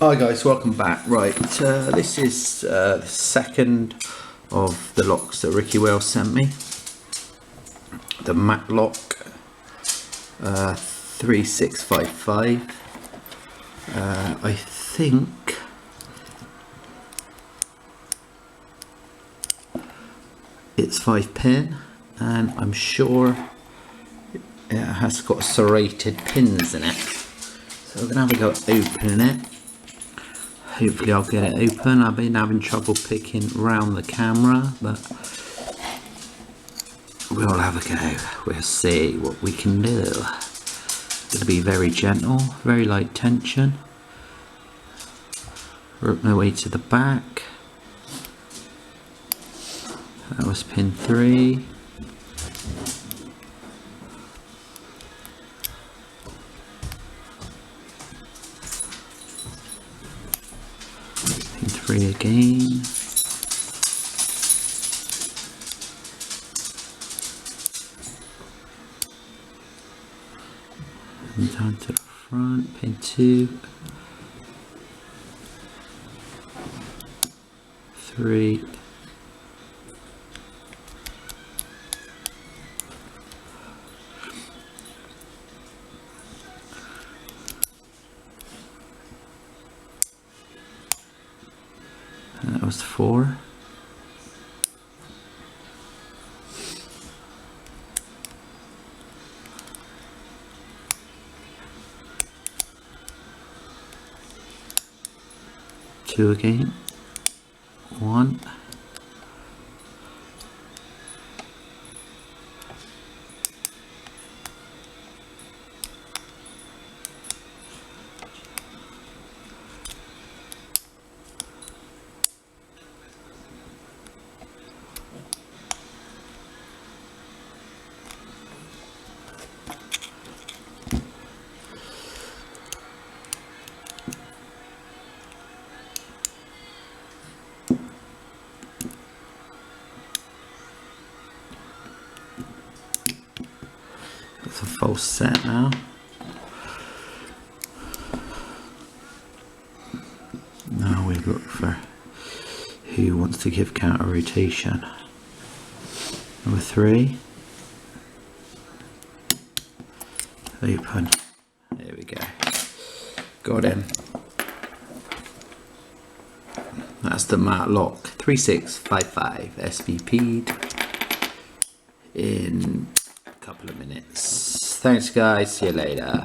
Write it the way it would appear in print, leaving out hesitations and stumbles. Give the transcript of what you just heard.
Hi guys, welcome back. Right, this is the second of the locks that Ricky Wells sent me. The Matlock 3655. I think it's 5-pin, and I'm sure it has got serrated pins in it. So we're gonna have a go at opening it. Hopefully I'll get it open. I've been having trouble picking round the camera, but we'll have a go. We'll see what we can do. It's going to be very gentle, very light tension. Work my way to the back. That was pin 3. Pin 3 again. And down to the front, pin 2, 3, and that was 4. Two again, 1, it's a full set now. Now we look for who wants to give counter rotation. Number 3. Open. There we go. Got him. That's the Matlock 3655 spp'd in a couple of minutes. Thanks guys, see you later.